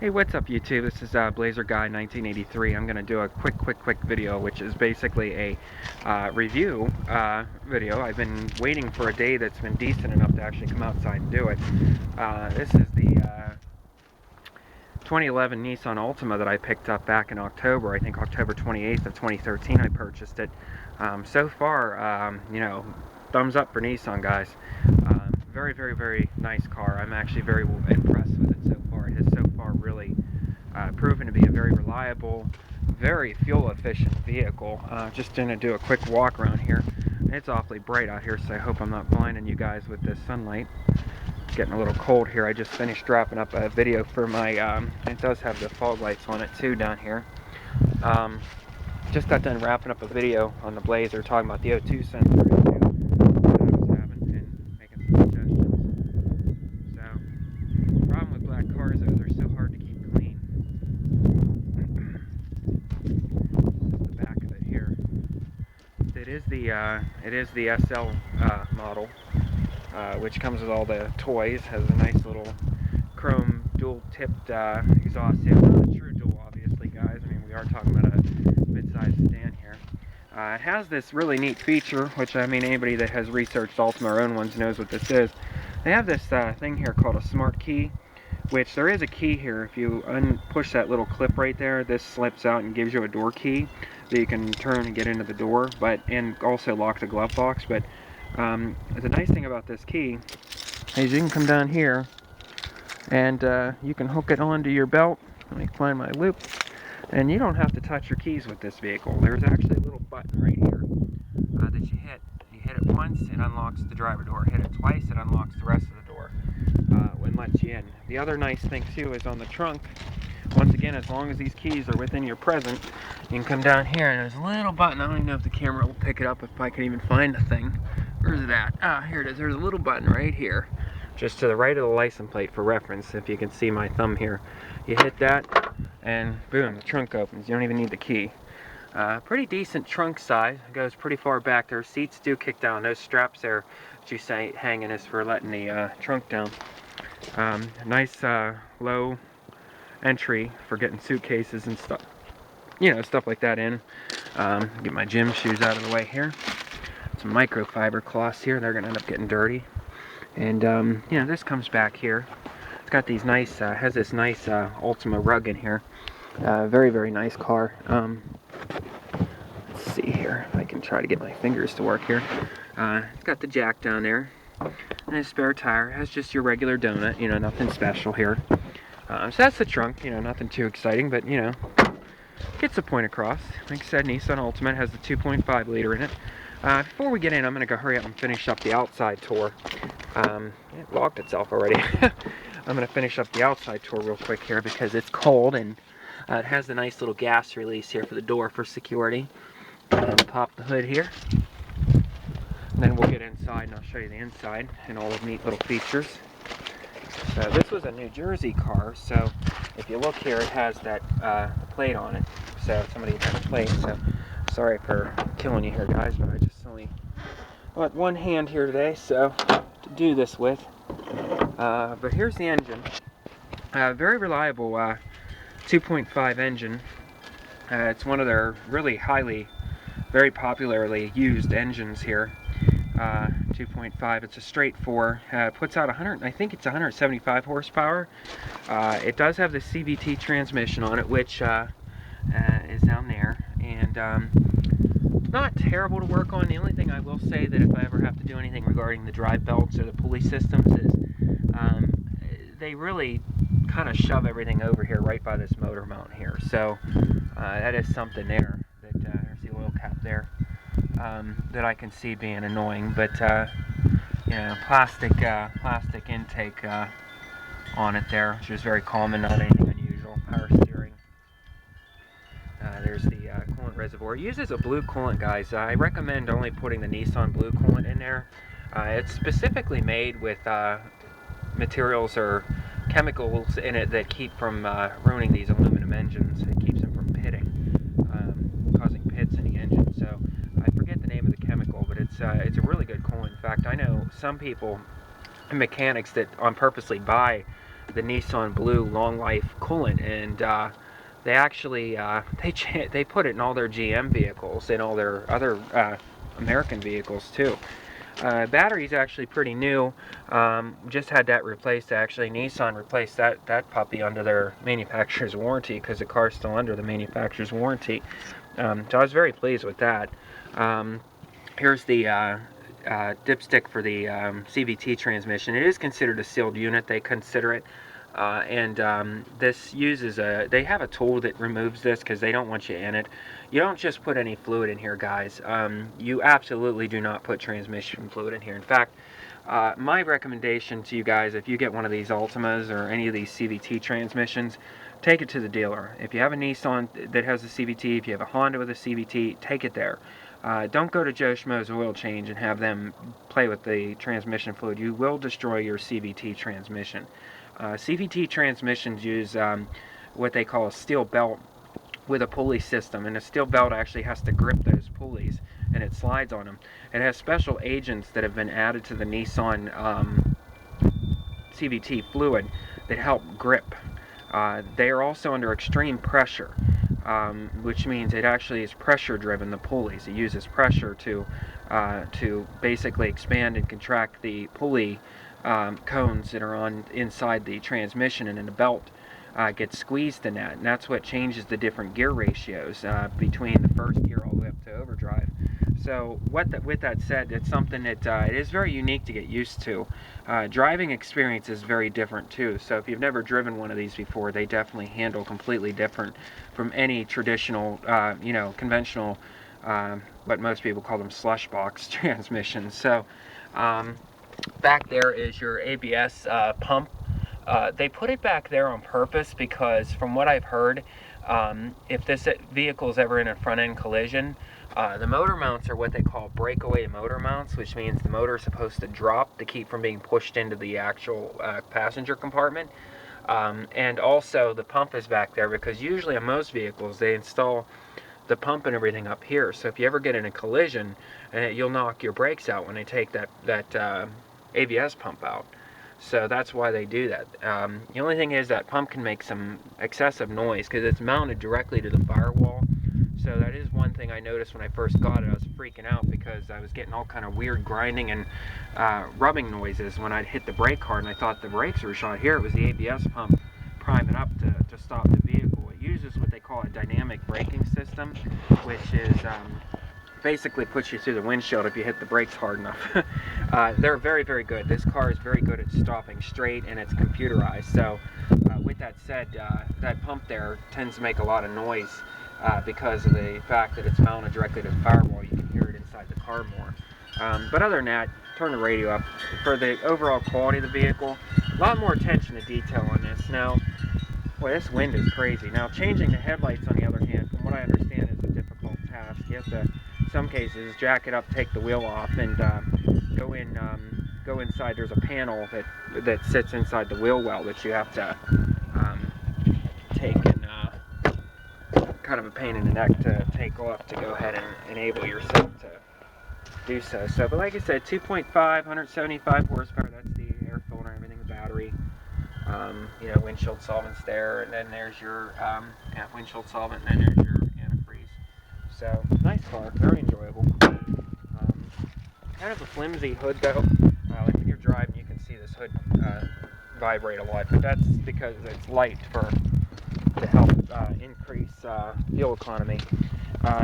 Hey, what's up YouTube? This is Blazer Guy 1983. I'm going to do a quick video, which is basically a review video. I've been waiting for a day that's been decent enough to actually come outside and do it. This is the 2011 Nissan Altima that I picked up back in October. I think October 28th of 2013 I purchased it. So far, you know, thumbs up for Nissan, guys. Very nice car. I'm actually very impressed with it so far. It has so far really proven to be a very reliable, very fuel efficient vehicle. Just going to do a quick walk around here. It's awfully bright out here, so I hope I'm not blinding you guys with this sunlight. It's getting a little cold here. I just finished wrapping up a video for my, it does have the fog lights on it too down here. Just got done wrapping up a video on the Blazer talking about the O2 sensor issue that I was having and making some suggestions. So, the problem with black cars though, they're so hard to keep clean. This is the back of it here. It is the SL model, which comes with all the toys. Has a nice little chrome dual-tipped exhaust seal. Not a true dual, obviously, guys. I mean, we are talking about a mid-sized sedan here. It has this really neat feature, which, I mean, anybody that has researched Altima or own ones knows what this is. They have this thing here called a smart key, which there is a key here. If you push that little clip right there, this slips out and gives you a door key that you can turn and get into the door, and also lock the glove box. But the nice thing about this key is you can come down here and you can hook it onto your belt. Let me find my loop. And you don't have to touch your keys with this vehicle. There's actually a little button right here that you hit. You hit it once, it unlocks the driver door. Hit it twice, it unlocks the rest of the door and lets you in. The other nice thing too is on the trunk. Once again, as long as these keys are within your present, you can come down here and there's a little button. I don't even know if the camera will pick it up, if I can even find the thing. Where's it at? Ah, here it is. There's a little button right here, just to the right of the license plate for reference, if you can see my thumb here. You hit that, and boom, the trunk opens. You don't even need the key. Pretty decent trunk size. It goes pretty far back there. Seats do kick down. Those straps there that you say hanging is for letting the trunk down. Nice low entry for getting suitcases and stuff, you know, stuff like that in. Get my gym shoes out of the way here. Some microfiber cloths here. They're gonna end up getting dirty. And you know, this comes back here. It's got these nice, has this nice Altima rug in here. Very nice car. Let's see here if I can try to get my fingers to work here. It's got the jack down there and a spare tire. It has just your regular donut, you know, nothing special here. So that's the trunk, you know, nothing too exciting, but you know, gets the point across. Like I said, Nissan Altima has the 2.5 liter in it. Before we get in, I'm going to go hurry up and finish up the outside tour. It locked itself already. I'm going to finish up the outside tour real quick here because it's cold, and it has the nice little gas release here for the door for security. Pop the hood here. And then we'll get inside and I'll show you the inside and all the neat little features. So this was a New Jersey car, so if you look here, it has that plate on it. So somebody had a plate, so sorry for killing you here, guys, but I just only got one hand here today, so to do this with. But here's the engine. Very reliable 2.5 engine. It's one of their really very popularly used engines here. 2.5. It's a straight 4. Puts out I think it's 175 horsepower. It does have the CVT transmission on it, which is down there, and not terrible to work on. The only thing I will say that if I ever have to do anything regarding the drive belts or the pulley systems is they really kind of shove everything over here right by this motor mount here. So that is something there. There's the oil cap there that I can see being annoying. But you know, plastic intake on it there, which is very common, not anything unusual. Power steering. There's the coolant reservoir. It uses a blue coolant, guys. I recommend only putting the Nissan blue coolant in there. It's specifically made with materials or chemicals in it that keep from ruining these aluminum engines. It keeps them from pitting, causing pits in the engine. So I forget the name of the chemical, but it's a really good coolant. In fact, I know some people, mechanics, that on purposely buy the Nissan Blue long life coolant, and they actually they put it in all their GM vehicles and all their other American vehicles too. Battery's actually pretty new. Just had that replaced. Actually, Nissan replaced that puppy under their manufacturer's warranty because the car's still under the manufacturer's warranty. So I was very pleased with that. Here's the dipstick for the CVT transmission. It is considered a sealed unit. They consider it. This uses they have a tool that removes this because they don't want you in it. You don't just put any fluid in here, guys. You absolutely do not put transmission fluid in here. In fact, my recommendation to you guys, if you get one of these Altimas or any of these CVT transmissions, take it to the dealer. If you have a Nissan that has a CVT, if you have a Honda with a CVT, take it there. Don't go to Joe Schmo's Oil Change and have them play with the transmission fluid. You will destroy your CVT transmission. CVT transmissions use what they call a steel belt with a pulley system, and a steel belt actually has to grip those pulleys, and it slides on them. It has special agents that have been added to the Nissan CVT fluid that help grip. They are also under extreme pressure, which means it actually is pressure driven, the pulleys. It uses pressure to basically expand and contract the pulley cones that are on inside the transmission, and in the belt gets squeezed in that, and that's what changes the different gear ratios between the first gear all the way up to overdrive. So with that said, it's something that it is very unique to get used to. Driving experience is very different too, so if you've never driven one of these before, they definitely handle completely different from any traditional, conventional, what most people call them slush box transmissions. So back there is your ABS pump. They put it back there on purpose because, from what I've heard, if this vehicle is ever in a front-end collision, the motor mounts are what they call breakaway motor mounts, which means the motor is supposed to drop to keep from being pushed into the actual passenger compartment. And also the pump is back there because usually on most vehicles they install the pump and everything up here. So if you ever get in a collision, you'll knock your brakes out when they take that ABS pump out. So that's why they do that. The only thing is that pump can make some excessive noise because it's mounted directly to the firewall. So that is one thing I noticed when I first got it. I was freaking out because I was getting all kind of weird grinding and rubbing noises when I'd hit the brake hard, and I thought the brakes were shot. Here it was the ABS pump priming up to stop the vehicle. It uses what they call a dynamic braking system, which is basically puts you through the windshield if you hit the brakes hard enough. They're very, very good. This car is very good at stopping straight, and it's computerized. So with that said, that pump there tends to make a lot of noise because of the fact that it's mounted directly to the firewall. You can hear it inside the car more. But other than that, turn the radio up. For the overall quality of the vehicle, a lot more attention to detail on this. Now, boy, this wind is crazy. Now, changing the headlights, on the other hand, from what I understand, is a difficult task. You have to, in some cases, jack it up, take the wheel off, and go inside. There's a panel that sits inside the wheel well that you have to take, and kind of a pain in the neck to take off to go ahead and enable yourself to do so. So, but like I said, 2.5, 175 horsepower. That's the air filter and everything, the battery. Windshield solvent's there, and then there's your windshield solvent, and then there's your antifreeze. So, nice car, very enjoyable. Kind of a flimsy hood though. Like when you're driving, you can see this hood vibrate a lot, but that's because it's light to help increase fuel economy.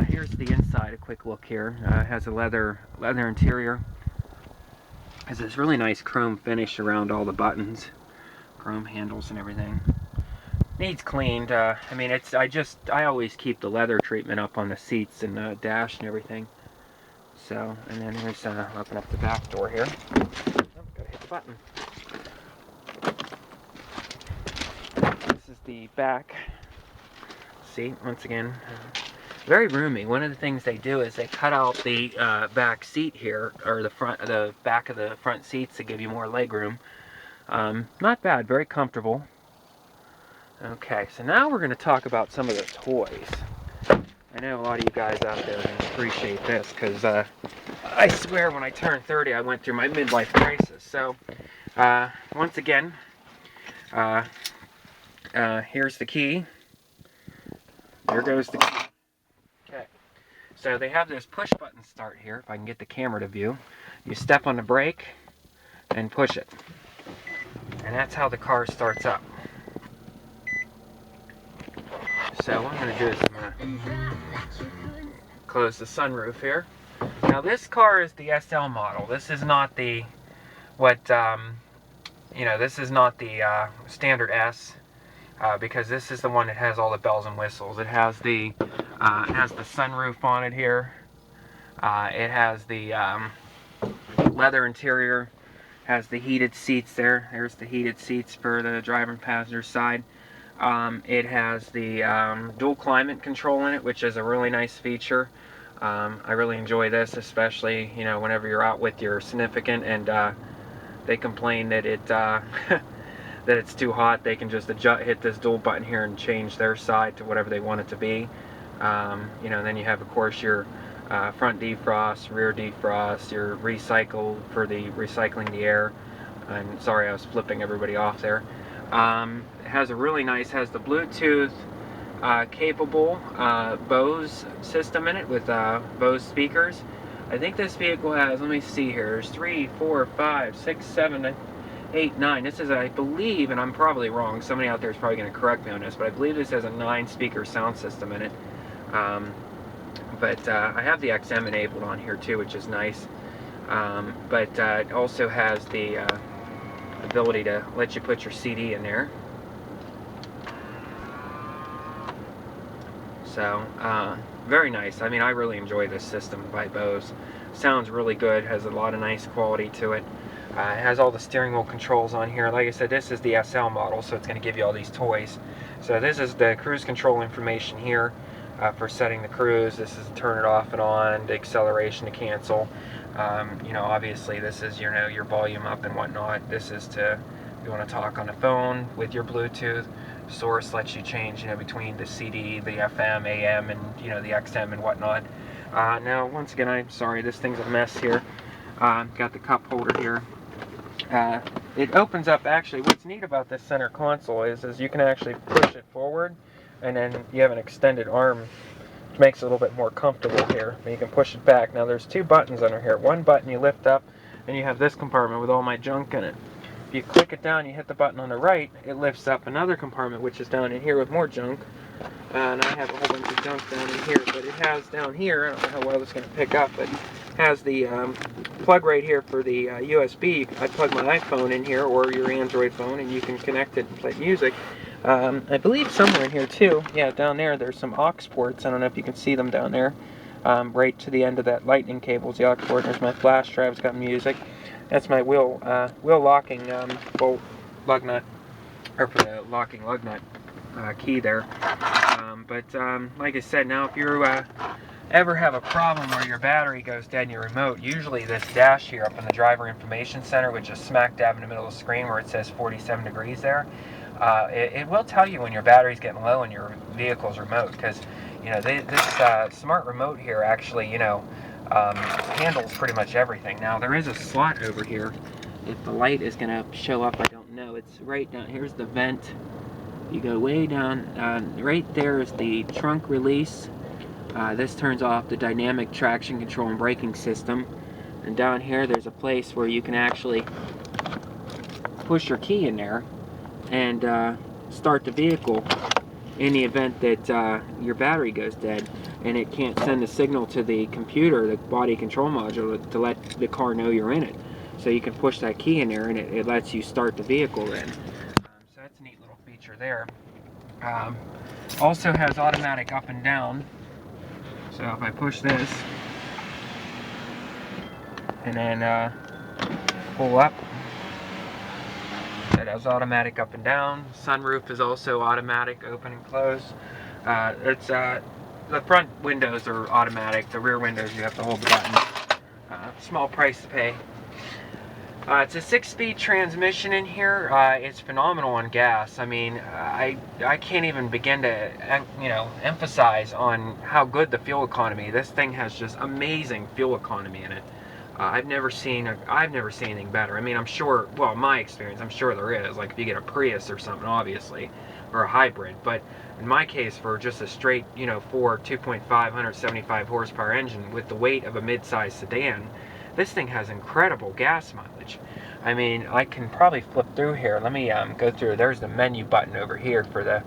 Here's the inside. A quick look here. It has a leather interior. Has this really nice chrome finish around all the buttons, chrome handles and everything. Needs cleaned. I always keep the leather treatment up on the seats and the dash and everything. So, and then here's open up the back door here. Oh, gotta hit the button. This is the back seat. Once again, very roomy. One of the things they do is they cut out the back seat here, or the back of the front seats to give you more leg room. Not bad, very comfortable. Okay, so now we're going to talk about some of the toys. I know a lot of you guys out there are going to appreciate this, because I swear when I turned 30 I went through my midlife crisis. So once again, Here's the key. There goes the key. Okay. So they have this push button start here, if I can get the camera to view. You step on the brake and push it. And that's how the car starts up. So what I'm going to do is I'm going to close the sunroof here. Now this car is the SL model. This is not the this is not the standard S, because this is the one that has all the bells and whistles. It has the sunroof on it here. It has the leather interior. Has the heated seats there. There's the heated seats for the driver and passenger side. It has the dual climate control in it, which is a really nice feature. I really enjoy this, especially whenever you're out with your significant and they complain that that it's too hot. They can just hit this dual button here and change their side to whatever they want it to be. Then you have, of course, your front defrost, rear defrost, your recycle for the recycling the air. I'm sorry, I was flipping everybody off there. It has a really nice, has the Bluetooth capable Bose system in it with Bose speakers. I think this vehicle has, let me see here, there's 3, 4, 5, 6, 7, 8, 9. This is, I believe, and I'm probably wrong, somebody out there is probably going to correct me on this, but I believe this has a 9-speaker sound system in it. But I have the XM enabled on here too, which is nice. But it also has the ability to let you put your CD in there. So, very nice. I mean, I really enjoy this system by Bose. Sounds really good, has a lot of nice quality to it. It has all the steering wheel controls on here. Like I said, this is the SL model, so it's going to give you all these toys. So this is the cruise control information here for setting the cruise. This is to turn it off and on, the acceleration to cancel. Obviously this is your volume up and whatnot. This is to, if you want to talk on the phone with your Bluetooth. Source lets you change between the CD, the FM, AM, and the XM and whatnot. Now once again, I'm sorry, this thing's a mess here. Got the cup holder here. It opens up. Actually, what's neat about this center console is you can actually push it forward, and then you have an extended arm, which makes it a little bit more comfortable here. And you can push it back. Now there's 2 buttons under here. One button you lift up, and you have this compartment with all my junk in it. If you click it down, you hit the button on the right, it lifts up another compartment, which is down in here with more junk. And I have a whole bunch of junk down in here, but it has down here, I don't know how well it's going to pick up, but it has the plug right here for the USB. I plug my iPhone in here, or your Android phone, and you can connect it and play music. I believe somewhere in here too, yeah, down there's some aux ports. I don't know if you can see them down there. Right to the end of that lightning cable is the aux port. There's my flash drive, it's got music. That's my wheel locking bolt lug nut, or for the locking lug nut key there. Like I said, now if you ever have a problem where your battery goes dead in your remote, usually this dash here up in the driver information center, which is smack dab in the middle of the screen where it says 47 degrees there, it will tell you when your battery's getting low in your vehicle's remote, because this smart remote here actually handles pretty much everything. Now there is a slot over here. If the light is going to show up, I don't know. It's right down here's the vent. You go way down. Right there is the trunk release. This turns off the dynamic traction control and braking system. And down here there's a place where you can actually push your key in there and start the vehicle in the event that your battery goes dead and it can't send a signal to the computer, the body control module, to let the car know you're in it. So you can push that key in there and it lets you start the vehicle then. So that's a neat little feature there. Also has automatic up and down. So if I push this and then pull up, it has automatic up and down. Sunroof is also automatic open and close. The front windows are automatic. The rear windows you have to hold the button. Small price to pay. It's a 6-speed transmission in here. It's phenomenal on gas. I mean, I can't even begin to emphasize on how good the fuel economy. This thing has just amazing fuel economy in it. I've never seen anything better. I mean, I'm sure, well, my experience, I'm sure there is, like if you get a Prius or something, obviously, or a hybrid, but in my case, for just a straight, you know, 2.5, 175 horsepower engine with the weight of a mid-size sedan, this thing has incredible gas mileage. I mean, I can probably flip through here. Let me go through. There's the menu button over here for the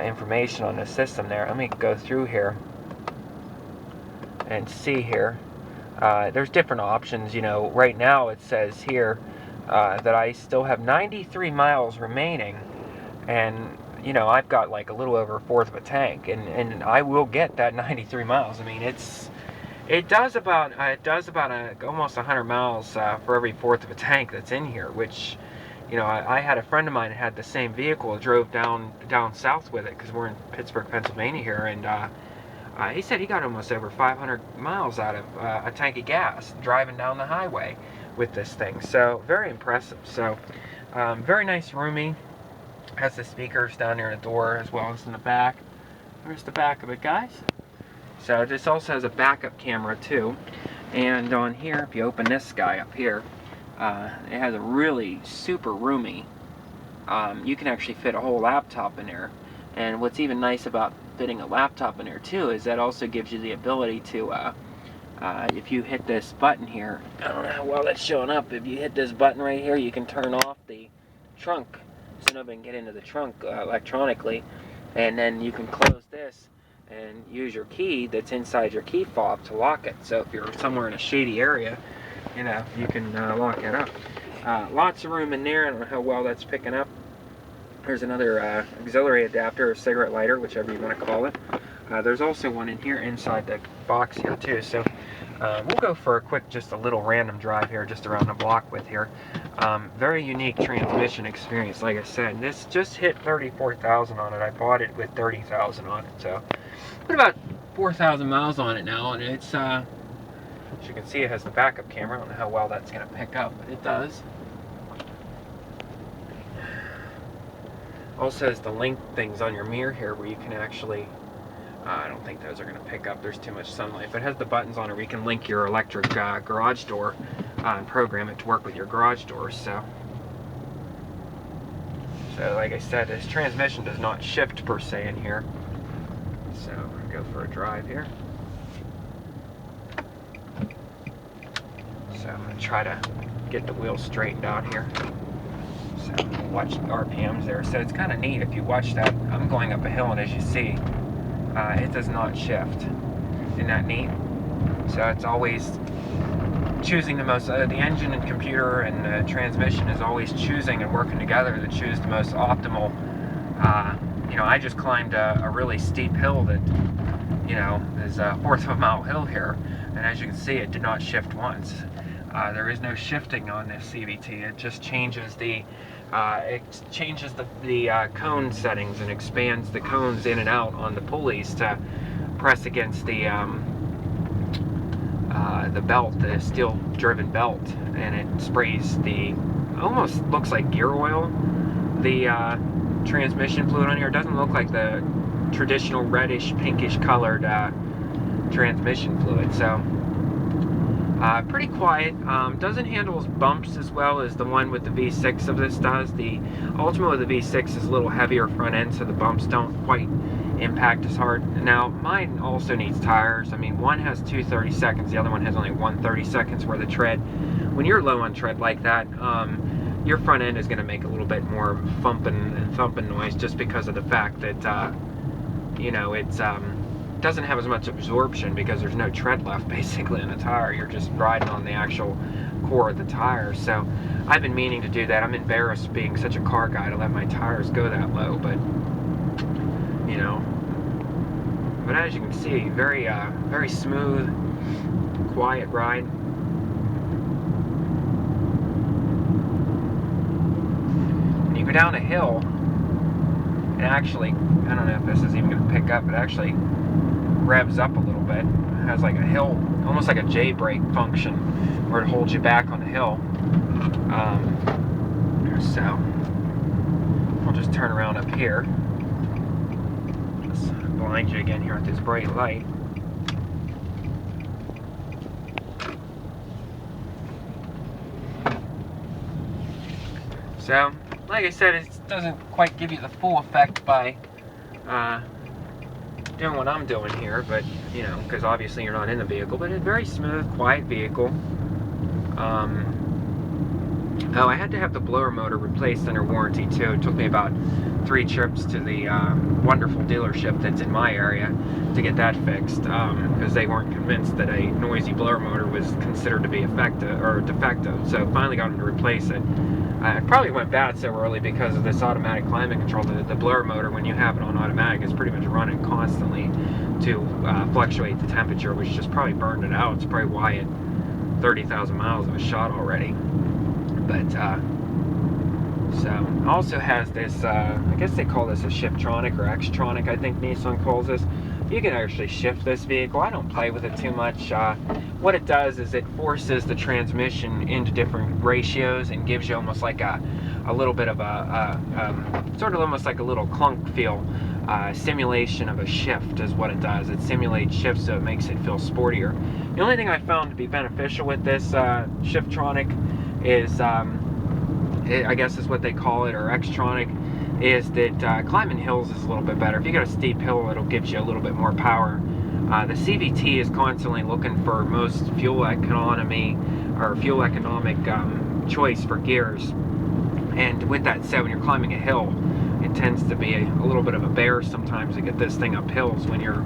information on the system there. Let me go through here and see here. There's different options. You know, right now it says here that I still have 93 miles remaining, and you know, I've got like a little over a fourth of a tank, and I will get that 93 miles. I mean, it does about almost 100 miles for every fourth of a tank that's in here, which, you know, I had a friend of mine that had the same vehicle, drove down south with it, because we're in Pittsburgh, Pennsylvania here, and he said he got almost over 500 miles out of a tank of gas driving down the highway with this thing. So very impressive. So very nice, roomy. Has the speakers down near the door as well as in the back. There's the back of it, guys. So this also has a backup camera too. And on here, if you open this guy up here, it has a really super roomy. You can actually fit a whole laptop in there. And what's even nice about fitting a laptop in there too is that also gives you the ability to, if you hit this button here, I don't know how well that's showing up, if you hit this button right here, you can turn off the trunk so nobody can get into the trunk electronically, and then you can close this and use your key that's inside your key fob to lock it. So if you're somewhere in a shady area, you know, you can lock it up. Lots of room in there. I don't know how well that's picking up. There's another auxiliary adapter or cigarette lighter, whichever you want to call it. There's also one in here inside the box here too. So we'll go for a quick, just a little random drive here, just around the block with here. Very unique transmission experience, like I said. And this just hit 34,000 on it. I bought it with 30,000 on it, so put about 4,000 miles on it now, and it's as you can see, it has the backup camera. I don't know how well that's going to pick up, but it does. Also has the link things on your mirror here where you can actually, I don't think those are going to pick up, there's too much sunlight, but it has the buttons on it where you can link your electric garage door and program it to work with your garage doors. So like I said, this transmission does not shift per se in here. So I'm going to go for a drive here. So I'm going to try to get the wheels straightened out here. So watch the RPMs there. So it's kind of neat if you watch that. I'm going up a hill, and as you see, it does not shift. Isn't that neat? So it's always choosing the most, the engine and computer and transmission is always choosing and working together to choose the most optimal. You know, I just climbed a really steep hill that, you know, is a fourth of a mile hill here, and as you can see, it did not shift once. There is no shifting on this CVT. It just changes the cone settings and expands the cones in and out on the pulleys to press against the belt, the steel-driven belt, and it sprays the, almost looks like gear oil. The transmission fluid on here, it doesn't look like the traditional reddish, pinkish colored transmission fluid. So pretty quiet. Doesn't handle bumps as well as the one with the V6 of this does. The Altima with the V6 is a little heavier front end, so the bumps don't quite impact as hard. Now, mine also needs tires. I mean, one has 2 30-seconds, the other one has only 1 30-seconds worth of tread. When you're low on tread like that, your front end is going to make a little bit more thumping and thumping noise, just because of the fact that, you know, it's doesn't have as much absorption because there's no tread left basically in the tire. You're just riding on the actual core of the tire. So I've been meaning to do that. I'm embarrassed, being such a car guy, to let my tires go that low, but you know. But as you can see, very very smooth, quiet ride. When you go down a hill, it actually, I don't know if this is even going to pick up, it actually revs up a little bit. It has like a hill, almost like a J-brake function, where it holds you back on the hill. So I'll just turn around up here. Let's blind you again here with this bright light. So, like I said, it doesn't quite give you the full effect by doing what I'm doing here, but, you know, because obviously you're not in the vehicle, but it's a very smooth, quiet vehicle. Oh, I had to have the blower motor replaced under warranty too. It took me about 3 trips to the wonderful dealership that's in my area to get that fixed, because they weren't convinced that a noisy blower motor was considered to be effective or defective. So finally got them to replace it. It probably went bad so early because of this automatic climate control. The blower motor, when you have it on automatic, is pretty much running constantly to fluctuate the temperature, which just probably burned it out. It's probably why at 30,000 miles it was shot already. But so also has this, I guess they call this a Shiftronic or Xtronic, I think Nissan calls this. You can actually shift this vehicle. I don't play with it too much. What it does is it forces the transmission into different ratios and gives you almost like a little bit of a sort of almost like a little clunk feel. Simulation of a shift is what it does. It simulates shifts, so it makes it feel sportier. The only thing I found to be beneficial with this Shiftronic is, I guess is what they call it, or Xtronic, is that climbing hills is a little bit better. If you got a steep hill, it'll give you a little bit more power. The CVT is constantly looking for most fuel economy or fuel economic choice for gears. And with that said, when you're climbing a hill, it tends to be a little bit of a bear sometimes to get this thing up hills when you're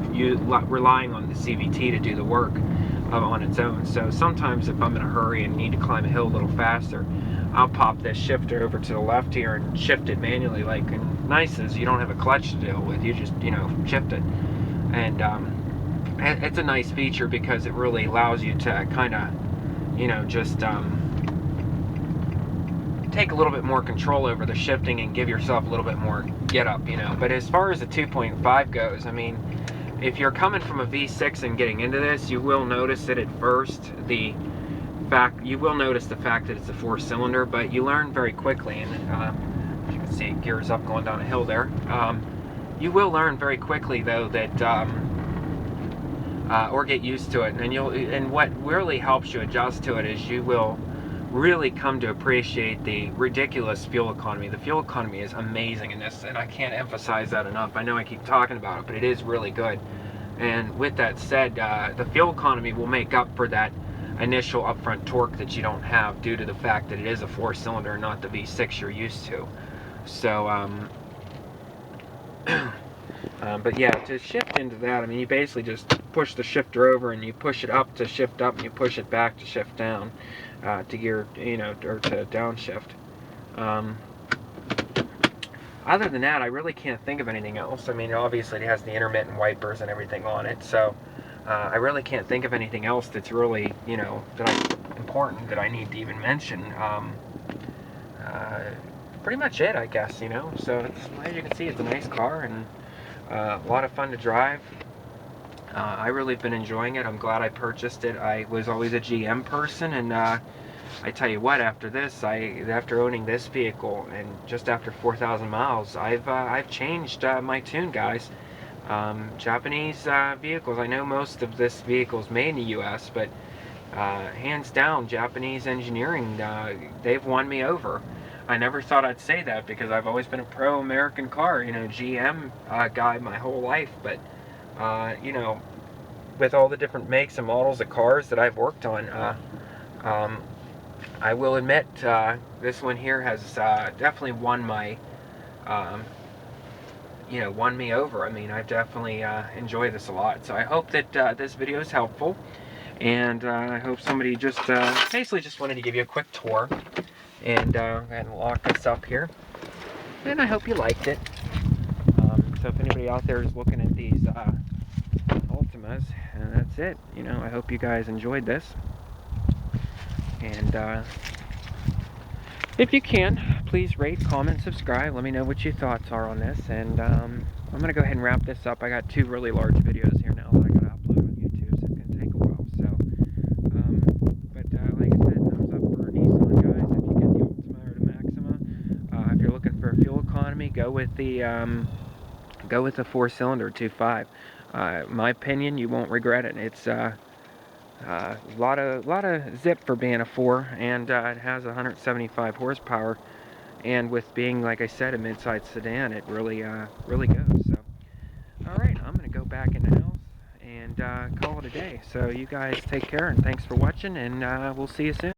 relying on the CVT to do the work on its own. So sometimes if I'm in a hurry and need to climb a hill a little faster, I'll pop this shifter over to the left here and shift it manually. Like, and nice is you don't have a clutch to deal with, you just, you know, shift it. And it's a nice feature because it really allows you to kind of, you know, just take a little bit more control over the shifting and give yourself a little bit more get up, you know. But as far as the 2.5 goes, I mean, if you're coming from a V6 and getting into this, you will notice it at first. You will notice the fact that it's a 4-cylinder, but you learn very quickly, and as you can see, it gears up going down a hill there. You will learn very quickly, though, that or get used to it, and what really helps you adjust to it is you will really come to appreciate the ridiculous fuel economy. The fuel economy is amazing in this, and I can't emphasize that enough. I know I keep talking about it, but it is really good. And with that said, the fuel economy will make up for that initial upfront torque that you don't have due to the fact that it is a 4-cylinder, not the V6 you're used to. So, but yeah, to shift into that, I mean, you basically just push the shifter over and you push it up to shift up, and you push it back to shift down, to gear, you know, or to downshift. Other than that, I really can't think of anything else. I mean, obviously it has the intermittent wipers and everything on it, so I really can't think of anything else that's really, you know, important that I need to even mention. Pretty much it, I guess, you know. So as you can see, it's a nice car and a lot of fun to drive. I really have been enjoying it. I'm glad I purchased it. I was always a GM person, and I tell you what, after this, after owning this vehicle and just after 4,000 miles, I've changed my tune, guys. Japanese vehicles, I know most of this vehicle is made in the U.S., but hands down, Japanese engineering, they've won me over. I never thought I'd say that because I've always been a pro-American car, you know, GM guy my whole life, but you know, with all the different makes and models of cars that I've worked on, I will admit this one here has definitely won my, you know, won me over. I mean, I definitely enjoy this a lot. So I hope that this video is helpful, and I hope somebody just basically just wanted to give you a quick tour, and lock this up here. And I hope you liked it. So if anybody out there is looking at these Altimas, and that's it. You know, I hope you guys enjoyed this. And if you can, please rate, comment, subscribe. Let me know what your thoughts are on this. And I'm going to go ahead and wrap this up. I got 2 really large videos here now that I got to upload on YouTube, so it's going to take a while. So, but like I said, thumbs up for Nissan, guys. If you get the Altima or the Maxima, if you're looking for a fuel economy, go with the 4-cylinder 2.5. My opinion, you won't regret it. It's a lot of zip for being a 4, and it has 175 horsepower, and with being, like I said, a mid-size sedan, it really really goes. So alright, I'm gonna go back in the house and call it a day. So you guys take care, and thanks for watching, and we'll see you soon.